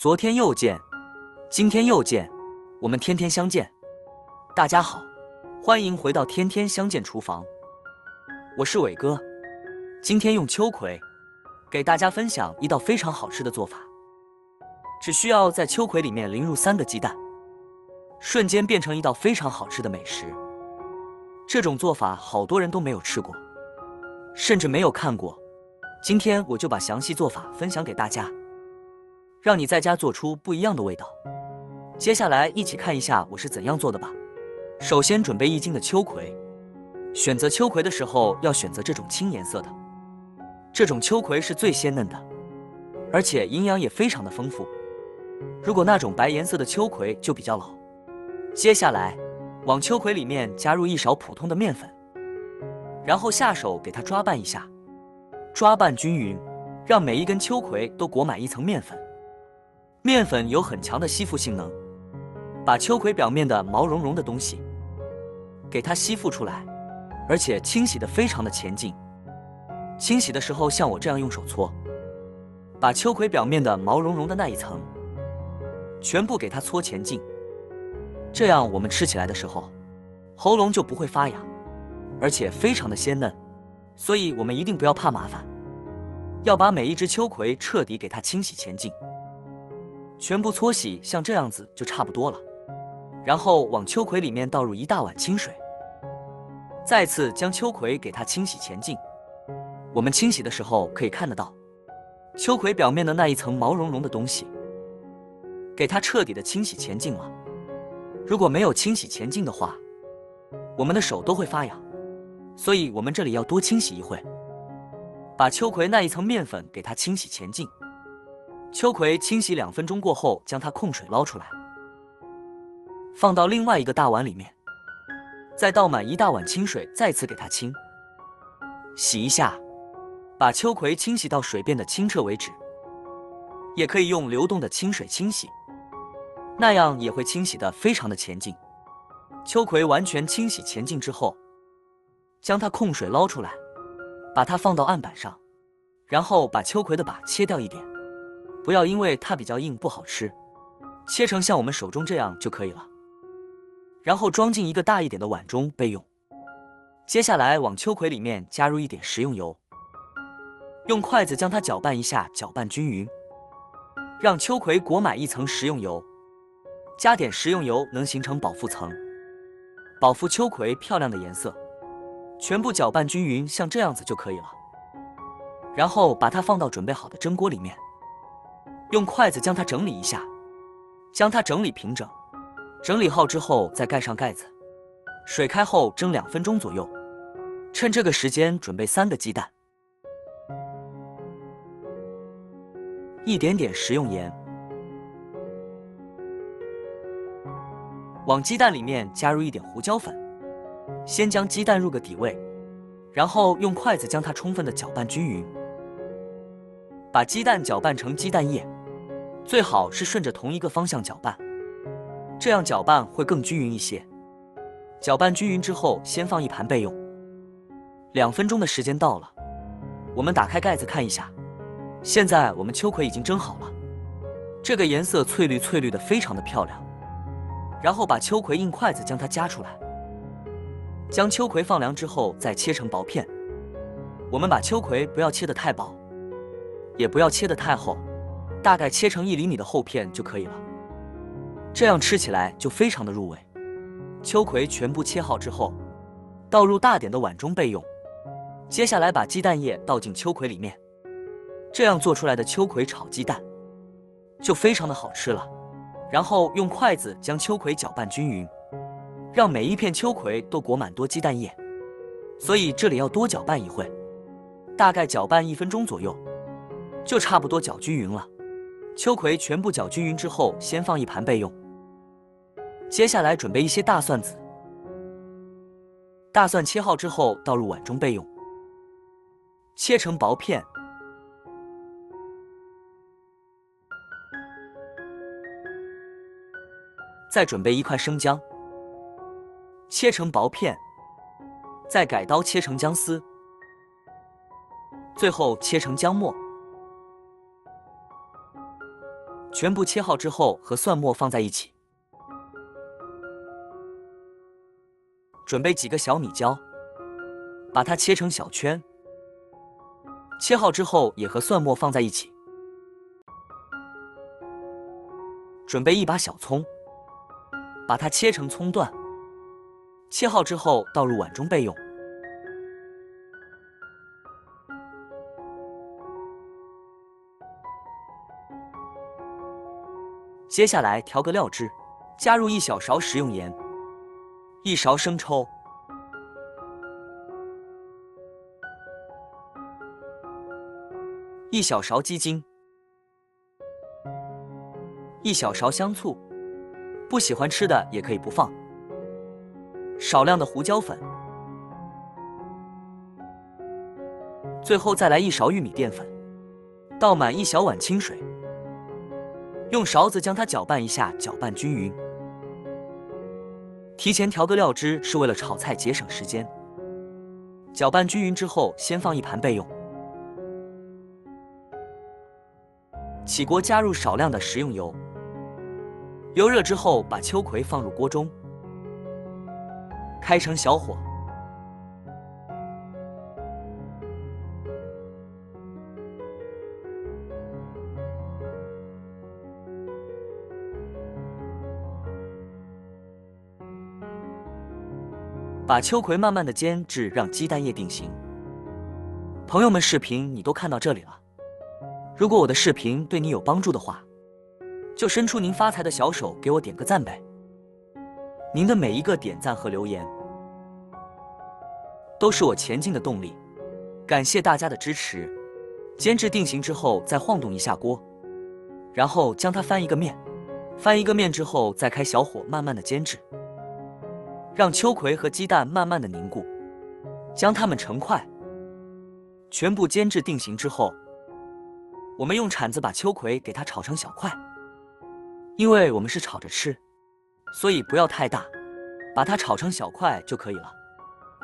昨天又见，今天又见，我们天天相见。大家好，欢迎回到天天相见厨房，我是伟哥。今天用秋葵给大家分享一道非常好吃的做法，只需要在秋葵里面淋入3个鸡蛋，瞬间变成一道非常好吃的美食。这种做法好多人都没有吃过，甚至没有看过。今天我就把详细做法分享给大家，让你在家做出不一样的味道。接下来一起看一下我是怎样做的吧。首先准备1斤的秋葵，选择秋葵的时候要选择这种青颜色的，这种秋葵是最鲜嫩的，而且营养也非常的丰富。如果那种白颜色的秋葵就比较老。接下来往秋葵里面加入1勺普通的面粉，然后下手给它抓拌一下，抓拌均匀，让每一根秋葵都裹满1层面粉。面粉有很强的吸附性能，把秋葵表面的毛茸茸的东西给它吸附出来，而且清洗的非常的前劲。清洗的时候像我这样用手搓，把秋葵表面的毛茸茸的那一层全部给它搓前劲，这样我们吃起来的时候喉咙就不会发痒，而且非常的鲜嫩。所以我们一定不要怕麻烦，要把每一只秋葵彻底给它清洗前劲，全部搓洗，像这样子就差不多了。然后往秋葵里面倒入1大碗清水，再次将秋葵给它清洗前劲。我们清洗的时候可以看得到，秋葵表面的那一层毛茸茸的东西，给它彻底的清洗前劲了。如果没有清洗前劲的话，我们的手都会发痒，所以我们这里要多清洗一会，把秋葵那一层面粉给它清洗前劲。秋葵清洗2分钟过后，将它控水捞出来，放到另外一个大碗里面，再倒满1大碗清水，再次给它清洗一下，把秋葵清洗到水变得清澈为止。也可以用流动的清水清洗，那样也会清洗得非常的前劲。秋葵完全清洗前劲之后，将它控水捞出来，把它放到案板上，然后把秋葵的把切掉一点，不要因为它比较硬不好吃，切成像我们手中这样就可以了。然后装进一个大一点的碗中备用。接下来往秋葵里面加入1点食用油，用筷子将它搅拌一下，搅拌均匀，让秋葵裹满1层食用油。加点食用油能形成饱腹层，饱腹秋葵漂亮的颜色。全部搅拌均匀，像这样子就可以了。然后把它放到准备好的蒸锅里面，用筷子将它整理一下，将它整理平整。整理好之后再盖上盖子，水开后蒸2分钟左右。趁这个时间准备3个鸡蛋，1点点食用盐，往鸡蛋里面加入1点胡椒粉，先将鸡蛋入个底味，然后用筷子将它充分的搅拌均匀，把鸡蛋搅拌成鸡蛋液，最好是顺着同一个方向搅拌，这样搅拌会更均匀一些。搅拌均匀之后先放一盘备用。2分钟的时间到了，我们打开盖子看一下，现在我们秋葵已经蒸好了，这个颜色翠绿翠绿的，非常的漂亮。然后把秋葵用筷子将它夹出来，将秋葵放凉之后再切成薄片。我们把秋葵不要切得太薄，也不要切得太厚，大概切成1厘米的厚片就可以了，这样吃起来就非常的入味。秋葵全部切好之后，倒入大点的碗中备用。接下来把鸡蛋液倒进秋葵里面，这样做出来的秋葵炒鸡蛋就非常的好吃了。然后用筷子将秋葵搅拌均匀，让每一片秋葵都裹满多鸡蛋液，所以这里要多搅拌一会，大概搅拌1分钟左右，就差不多搅均匀了。秋葵全部搅均匀之后，先放一盘备用。接下来准备一些大蒜籽，大蒜切好之后倒入碗中备用，切成薄片。再准备1块生姜，切成薄片，再改刀切成姜丝，最后切成姜末。全部切好之后和蒜末放在一起。准备几个小米椒，把它切成小圈。切好之后也和蒜末放在一起。准备一把小葱，把它切成葱段。切好之后倒入碗中备用。接下来调个料汁，加入1小勺食用盐，1勺生抽，1小勺鸡精，1小勺香醋，不喜欢吃的也可以不放。少量的胡椒粉，最后再来1勺玉米淀粉，倒满1小碗清水。用勺子将它搅拌一下，搅拌均匀。提前调个料汁是为了炒菜节省时间。搅拌均匀之后，先放一盘备用。起锅加入少量的食用油，油热之后把秋葵放入锅中，开成小火。把秋葵慢慢的煎至让鸡蛋液定型。朋友们，视频你都看到这里了，如果我的视频对你有帮助的话，就伸出您发财的小手给我点个赞呗。您的每一个点赞和留言，都是我前进的动力，感谢大家的支持。煎至定型之后，再晃动一下锅，然后将它翻一个面，翻一个面之后再开小火慢慢的煎制。让秋葵和鸡蛋慢慢的凝固，将它们成块，全部煎至定型之后，我们用铲子把秋葵给它炒成小块。因为我们是炒着吃，所以不要太大，把它炒成小块就可以了。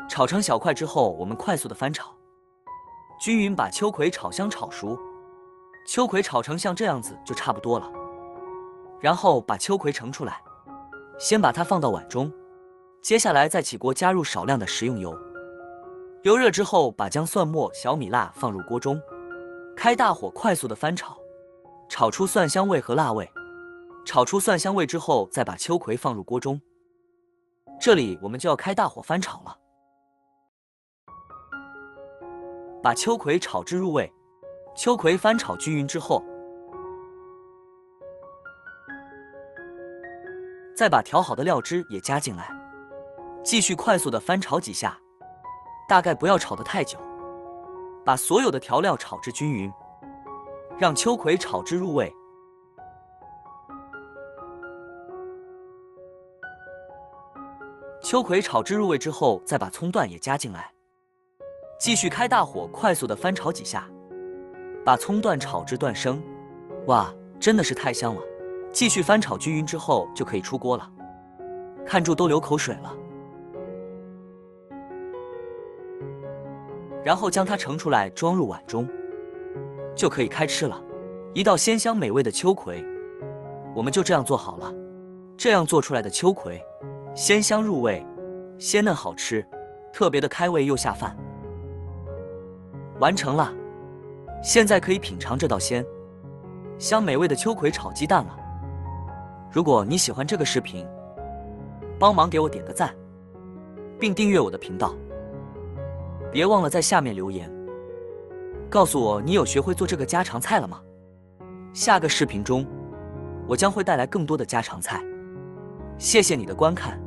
炒成小块之后，我们快速的翻炒，均匀把秋葵炒香炒熟。秋葵炒成像这样子就差不多了。然后把秋葵盛出来，先把它放到碗中。接下来再起锅加入少量的食用油，油热之后把姜、蒜末、小米辣放入锅中，开大火快速的翻炒，炒出蒜香味和辣味。炒出蒜香味之后，再把秋葵放入锅中，这里我们就要开大火翻炒了。把秋葵炒至入味，秋葵翻炒均匀之后，再把调好的料汁也加进来。继续快速的翻炒几下，大概不要炒得太久，把所有的调料炒至均匀，让秋葵炒至入味。秋葵炒至入味之后，再把葱段也加进来，继续开大火快速的翻炒几下，把葱段炒至断生。哇，真的是太香了！继续翻炒均匀之后就可以出锅了，看住都流口水了。然后将它盛出来，装入碗中，就可以开吃了。一道鲜香美味的秋葵，我们就这样做好了。这样做出来的秋葵，鲜香入味，鲜嫩好吃，特别的开胃又下饭。完成了，现在可以品尝这道鲜香美味的秋葵炒鸡蛋了。如果你喜欢这个视频，帮忙给我点个赞，并订阅我的频道。别忘了在下面留言，告诉我你有学会做这个家常菜了吗？下个视频中，我将会带来更多的家常菜。谢谢你的观看，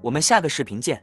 我们下个视频见。